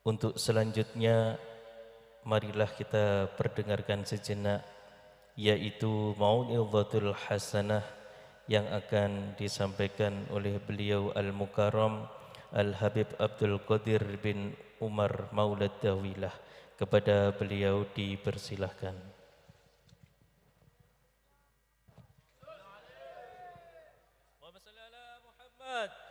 Untuk selanjutnya, marilah kita perdengarkan sejenak, yaitu Mau'izatul Hasanah yang akan disampaikan oleh beliau Al-Mukarram Al-Habib Abdul Qadir bin Umar Maulad Dawilah. Kepada beliau dipersilahkan. Allahumma salli ala Muhammad.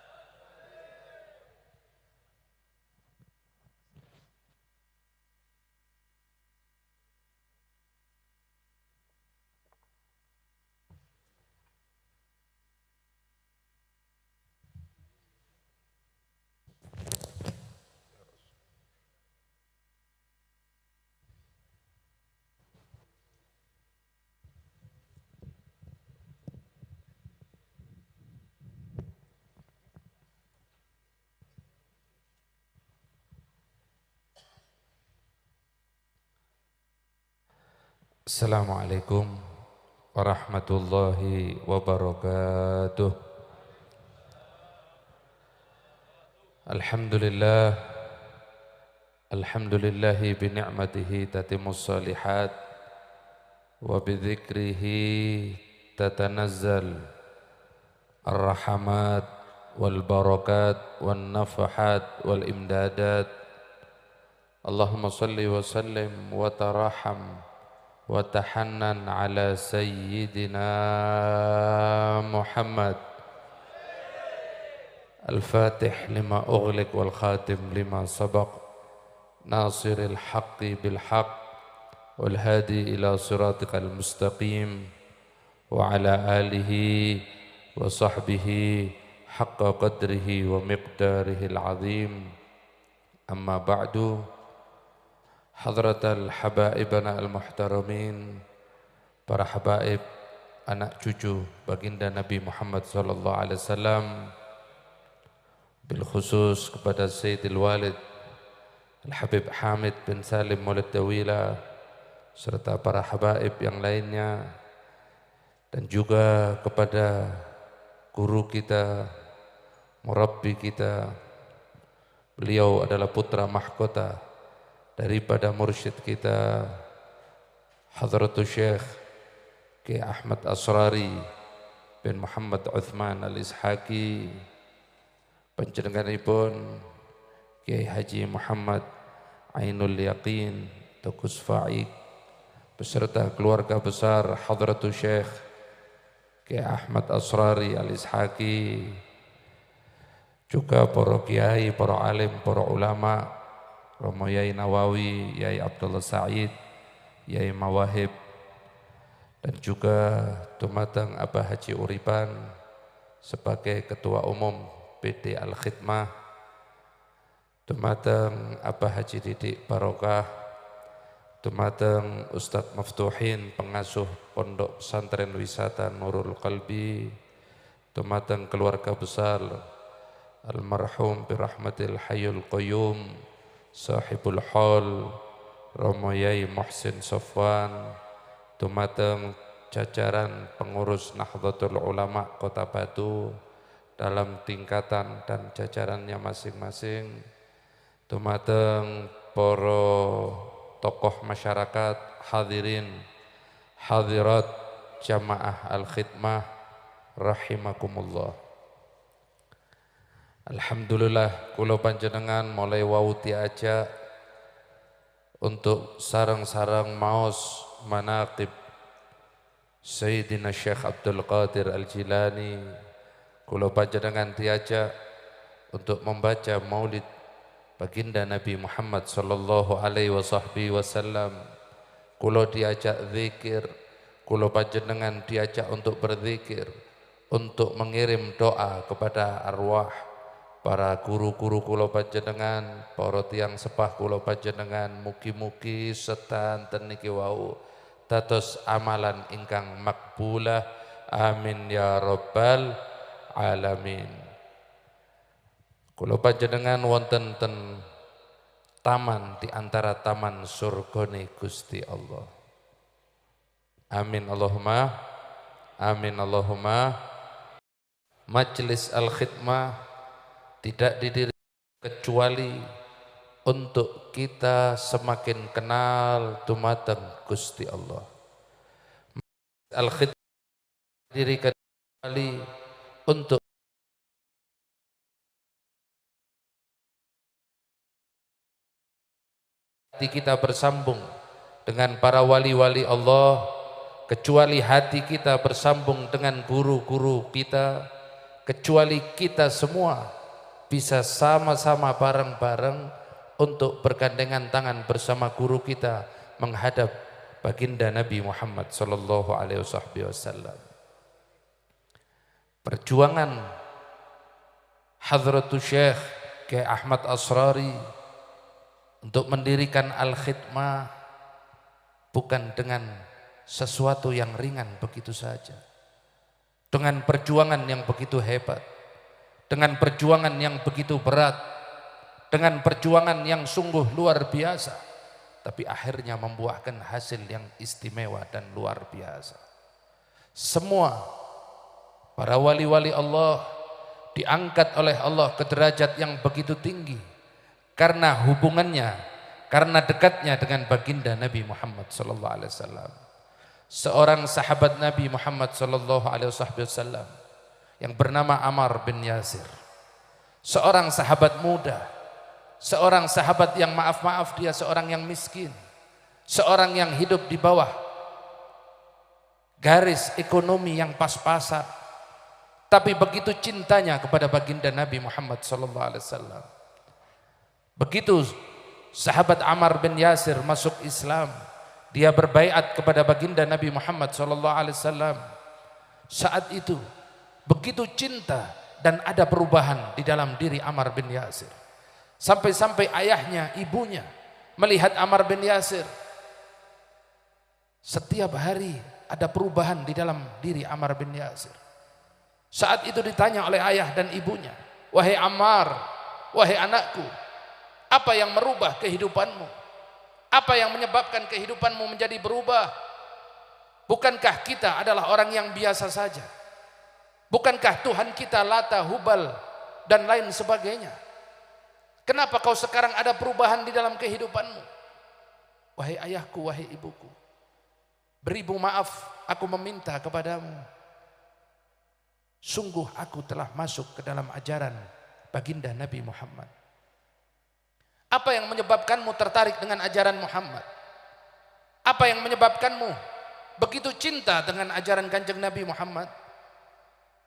Assalamualaikum warahmatullahi wabarakatuh. Alhamdulillah, alhamdulillahi bini'matihi tatimmus salihat wa bidzikrihi tatanazzal ar-rahamat wal barakat wan nafahat wal imdadat. Allahumma salli wa sallim wa taraham وتحنن على سيدنا محمد الفاتح لما أغلق والخاتم لما سبق ناصر الحق بالحق والهادي إلى صراطك المستقيم وعلى آله وصحبه حق قدره ومقداره العظيم أما بعد. Hadratal habaibana al-muhtaramin, para habaib, anak cucu baginda Nabi Muhammad sallallahu alaihi wasallam, bil khusus kepada Sayyidil Walid Al-Habib Hamid bin Salim Maulad Dawilah serta para habaib yang lainnya, dan juga kepada guru kita, murabbi kita. Beliau adalah putra mahkota daripada mursyid kita Hadratus Syekh Kiai Ahmad Asrari bin Muhammad Uthman Al-Ishaqi, panjenenganipun Kiai Haji Muhammad Ainul Yaqin Tukus Fa'id beserta keluarga besar Hadratus Syekh Kiai Ahmad Asrari Al-Ishaqi, juga para kiai, para alim, para ulama, Romo Yai Nawawi, Yai Abdullah Sa'id, Yai Mawahib, dan juga dumateng Abah Haji Uripan sebagai Ketua Umum PT Al-Khidmah, dumateng Abah Haji Didik Barokah, dumateng Ustadz Maftuhin, pengasuh Pondok Pesantren Wisata Nurul Qalbi, dumateng keluarga besar Almarhum Birahmatil Hayyul Qayyum Sahibul Hal Romo Yai Muhsin Sofwan, dumateng jajaran pengurus Nahdlatul Ulama Kota Batu dalam tingkatan dan jajarannya masing-masing, dumateng para tokoh masyarakat, hadirin hadirat jamaah Al-Khidmah rahimakumullah. Alhamdulillah, kula panjenengan mulai wau diajak untuk sarang-sarang maos manaqib Sayyidina Syekh Abdul Qadir Al-Jilani. Kula panjenengan diajak untuk membaca maulid baginda Nabi Muhammad sallallahu alaihi wasallam. Kula diajak zikir, kula panjenengan diajak untuk berzikir, untuk mengirim doa kepada arwah para guru-guru kula panjenengan, para tiyang sepah kula panjenengan, mugi-mugi sedanten niki wau dados amalan ingkang makbulah, amin ya rabbal alamin. Kula panjenengan wonten ten taman di antara taman surgane Gusti Allah. Amin Allahumma, amin Allahumma. Majelis Al-Khidmah tidak didirikan kecuali untuk kita semakin kenal dumateng Gusti Allah. Al-khidmah dirikan kembali untuk hati kita bersambung dengan para wali-wali Allah, kecuali hati kita bersambung dengan guru-guru kita, kecuali kita semua bisa sama-sama bareng-bareng untuk bergandengan tangan bersama guru kita menghadap baginda Nabi Muhammad sallallahu alaihi wasallam. Perjuangan Hadratus Syekh Kiai Ahmad Asrari untuk mendirikan Al-Khidmah bukan dengan sesuatu yang ringan begitu saja. Dengan perjuangan yang begitu hebat, dengan perjuangan yang begitu berat, dengan perjuangan yang sungguh luar biasa, tapi akhirnya membuahkan hasil yang istimewa dan luar biasa. Semua para wali-wali Allah diangkat oleh Allah ke derajat yang begitu tinggi karena hubungannya, karena dekatnya dengan baginda Nabi Muhammad sallallahu alaihi wasallam. Seorang sahabat Nabi Muhammad sallallahu alaihi wasallam yang bernama Ammar bin Yasir, seorang sahabat muda, seorang sahabat yang maaf-maaf dia seorang yang miskin, seorang yang hidup di bawah garis ekonomi yang pas-pasan, tapi begitu cintanya kepada baginda Nabi Muhammad sallallahu alaihi wasallam. Begitu sahabat Ammar bin Yasir masuk Islam, dia berbaiat kepada baginda Nabi Muhammad sallallahu alaihi wasallam. Saat itu begitu cinta dan ada perubahan di dalam diri Ammar bin Yasir. Sampai-sampai ayahnya, ibunya melihat Ammar bin Yasir. Setiap hari ada perubahan di dalam diri Ammar bin Yasir. Saat itu ditanya oleh ayah dan ibunya, "Wahai Ammar, wahai anakku, apa yang merubah kehidupanmu? Apa yang menyebabkan kehidupanmu menjadi berubah? Bukankah kita adalah orang yang biasa saja? Bukankah Tuhan kita Lata, Hubal dan lain sebagainya? Kenapa kau sekarang ada perubahan di dalam kehidupanmu?" "Wahai ayahku, wahai ibuku, beribu maaf aku meminta kepadamu. Sungguh aku telah masuk ke dalam ajaran baginda Nabi Muhammad." Apa yang menyebabkanmu tertarik dengan ajaran Muhammad? Apa yang menyebabkanmu begitu cinta dengan ajaran Kanjeng Nabi Muhammad?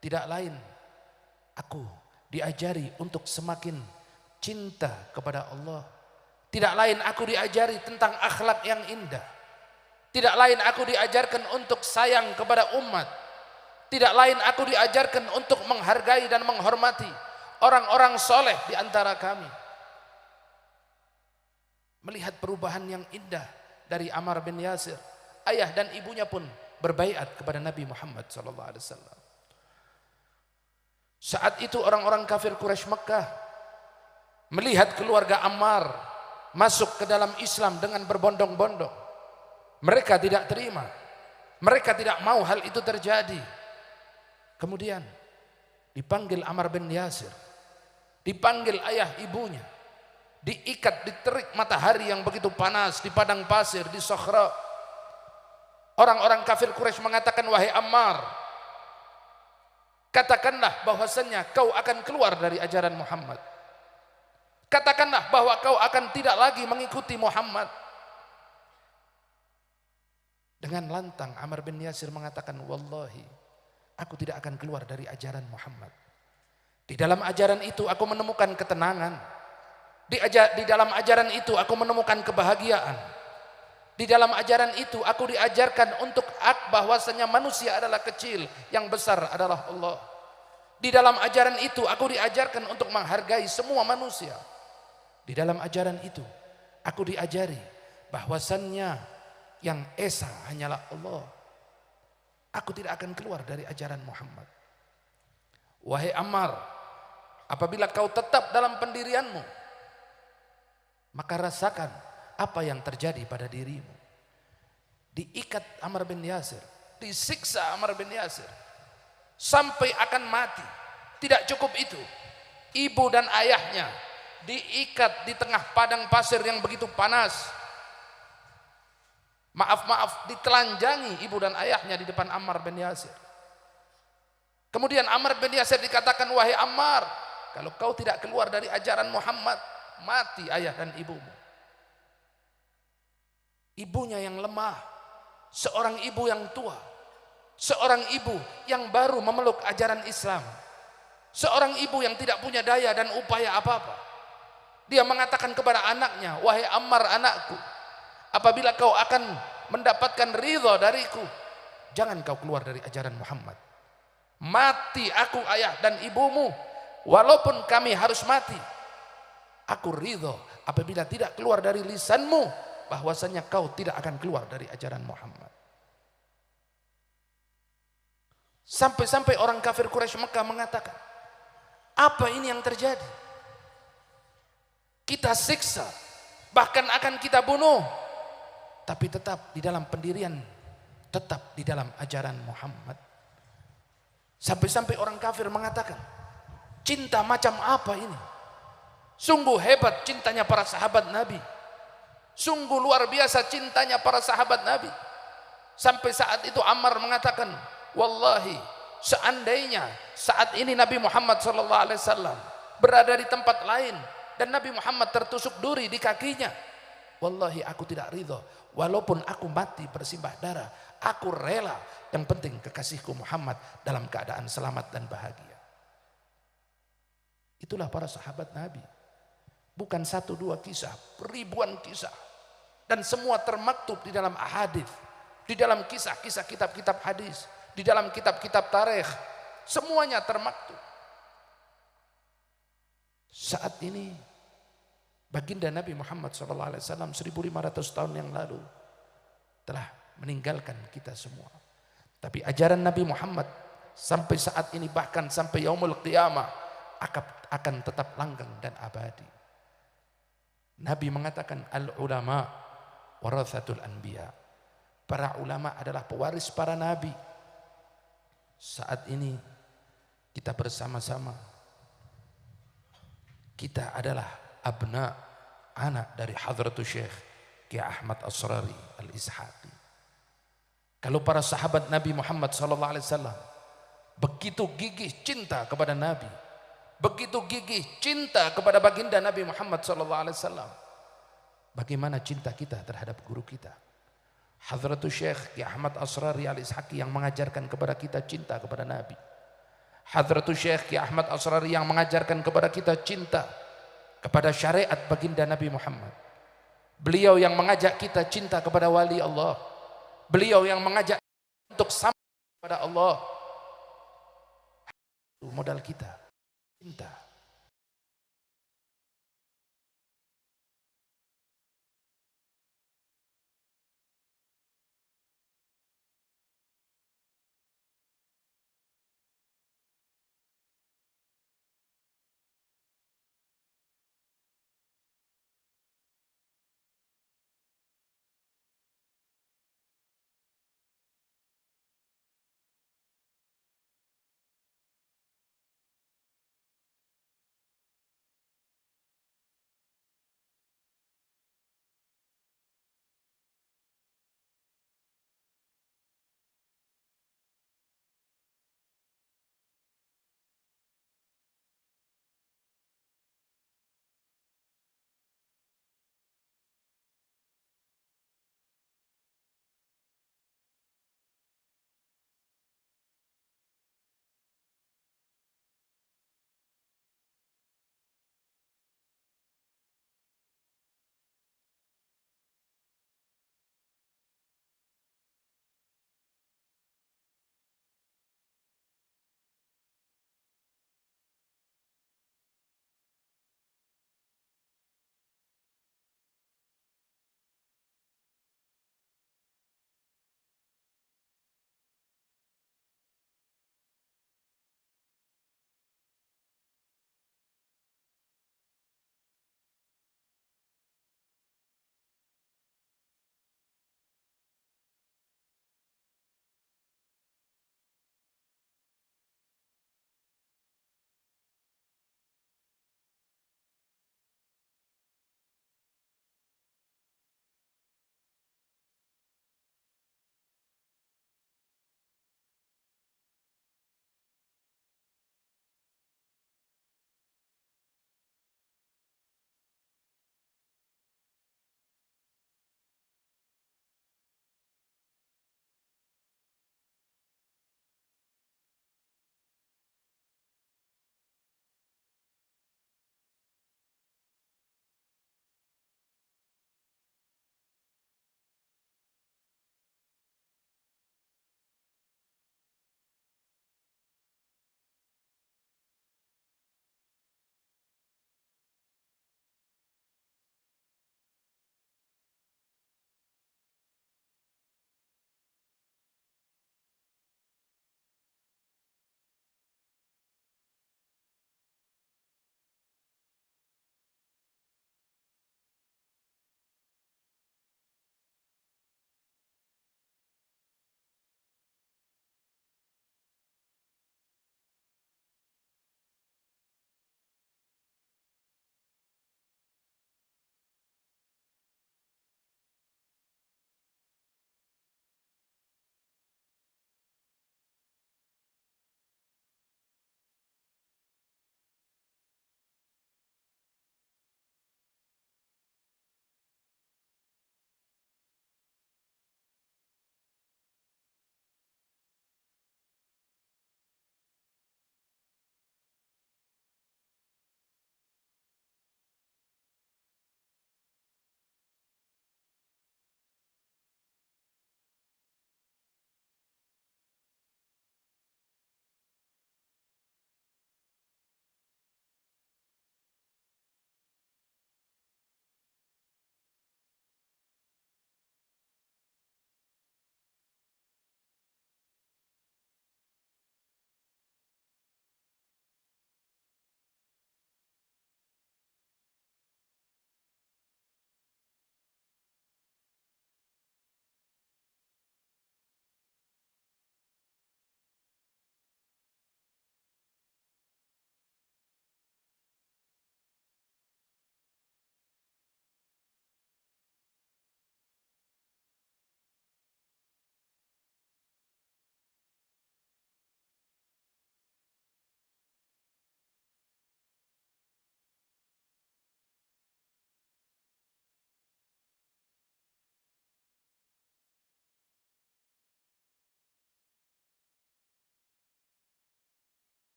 Tidak lain, aku diajari untuk semakin cinta kepada Allah. Tidak lain aku diajari tentang akhlak yang indah. Tidak lain aku diajarkan untuk sayang kepada umat. Tidak lain aku diajarkan untuk menghargai dan menghormati orang-orang soleh di antara kami. Melihat perubahan yang indah dari Ammar bin Yasir, ayah dan ibunya pun berbaiat kepada Nabi Muhammad SAW. Saat itu orang-orang kafir Quraisy Mekah melihat keluarga Ammar masuk ke dalam Islam dengan berbondong-bondong. Mereka tidak terima, mereka tidak mau hal itu terjadi. Kemudian dipanggil Ammar bin Yasir, dipanggil ayah ibunya, diikat di terik matahari yang begitu panas di padang pasir di Sokhra. Orang-orang kafir Quraisy mengatakan, "Wahai Ammar, katakanlah bahwasannya kau akan keluar dari ajaran Muhammad. Katakanlah bahwa kau akan tidak lagi mengikuti Muhammad." Dengan lantang Ammar bin Yasir mengatakan, "Wallahi, aku tidak akan keluar dari ajaran Muhammad. Di dalam ajaran itu aku menemukan ketenangan. Di dalam ajaran itu aku menemukan kebahagiaan. Di dalam ajaran itu aku diajarkan untuk bahwasanya manusia adalah kecil, yang besar adalah Allah. Di dalam ajaran itu aku diajarkan untuk menghargai semua manusia. Di dalam ajaran itu aku diajari bahwasannya yang esa hanyalah Allah. Aku tidak akan keluar dari ajaran Muhammad. Wahai Ammar, apabila kau tetap dalam pendirianmu, maka rasakan apa yang terjadi pada dirimu." Diikat Ammar bin Yasir, disiksa Ammar bin Yasir sampai akan mati. Tidak cukup itu, ibu dan ayahnya diikat di tengah padang pasir yang begitu panas. Maaf, ditelanjangi ibu dan ayahnya di depan Ammar bin Yasir. Kemudian Ammar bin Yasir dikatakan, wahai Ammar, kalau kau tidak keluar dari ajaran Muhammad, mati ayah dan ibumu. Ibunya yang lemah, seorang ibu yang tua, seorang ibu yang baru memeluk ajaran Islam, seorang ibu yang tidak punya daya dan upaya apa-apa. Dia mengatakan kepada anaknya, wahai Ammar anakku, apabila kau akan mendapatkan ridha dariku, jangan kau keluar dari ajaran Muhammad. Mati aku ayah dan ibumu, walaupun kami harus mati, aku ridha apabila tidak keluar dari lisanmu bahwasanya kau tidak akan keluar dari ajaran Muhammad. Sampai-sampai orang kafir Quraisy Mekah mengatakan, apa ini yang terjadi? Kita siksa, bahkan akan kita bunuh, tapi tetap di dalam pendirian, tetap di dalam ajaran Muhammad. Sampai-sampai orang kafir mengatakan, cinta macam apa ini? Sungguh hebat cintanya para sahabat Nabi, sungguh luar biasa cintanya para sahabat Nabi. Sampai saat itu Ammar mengatakan, wallahi seandainya saat ini Nabi Muhammad SAW berada di tempat lain dan Nabi Muhammad tertusuk duri di kakinya, wallahi aku tidak ridho, walaupun aku mati bersimbah darah, aku rela, yang penting kekasihku Muhammad dalam keadaan selamat dan bahagia. Itulah para sahabat Nabi. Bukan satu dua kisah, ribuan kisah, dan semua termaktub di dalam ahadits, di dalam kisah-kisah kitab-kitab hadis, di dalam kitab-kitab tarikh, semuanya termaktub. Saat ini baginda Nabi Muhammad SAW 1500 tahun yang lalu telah meninggalkan kita semua. Tapi ajaran Nabi Muhammad sampai saat ini, bahkan sampai yaumul qiyamah, akan tetap langgeng dan abadi. Nabi mengatakan, al-ulama warathatul anbiya. Para ulama adalah pewaris para nabi. Saat ini kita bersama-sama, kita adalah abna, anak dari Hadratus Syekh Kiai Ahmad Asrari Al-Ishaqi. Kalau para sahabat Nabi Muhammad SAW begitu gigih cinta kepada Nabi, begitu gigih cinta kepada baginda Nabi Muhammad SAW, bagaimana cinta kita terhadap guru kita Hadratus Syekh Kiai Ahmad Asrari Al-Ishaqi, yang mengajarkan kepada kita cinta kepada Nabi. Hadratus Syekh Kiai Ahmad Asrari yang mengajarkan kepada kita cinta kepada syariat baginda Nabi Muhammad. Beliau yang mengajak kita cinta kepada wali Allah. Beliau yang mengajak untuk sampai kepada Allah. Modal kita cinta.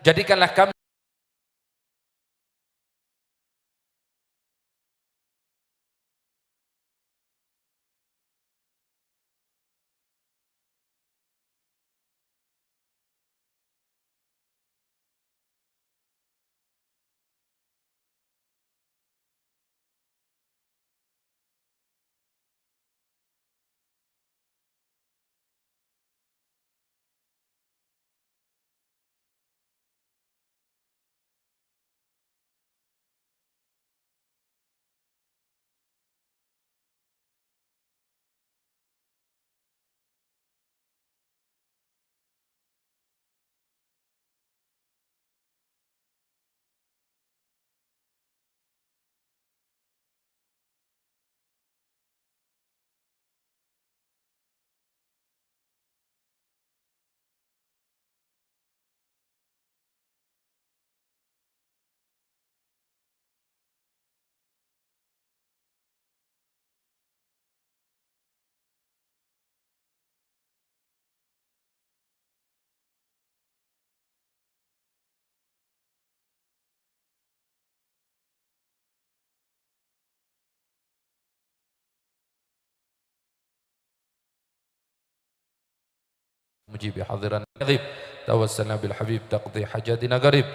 Jadikanlah kami مجيب حاضرا غريب توسلنا بالحبيب تقضي حاجاتنا قريب.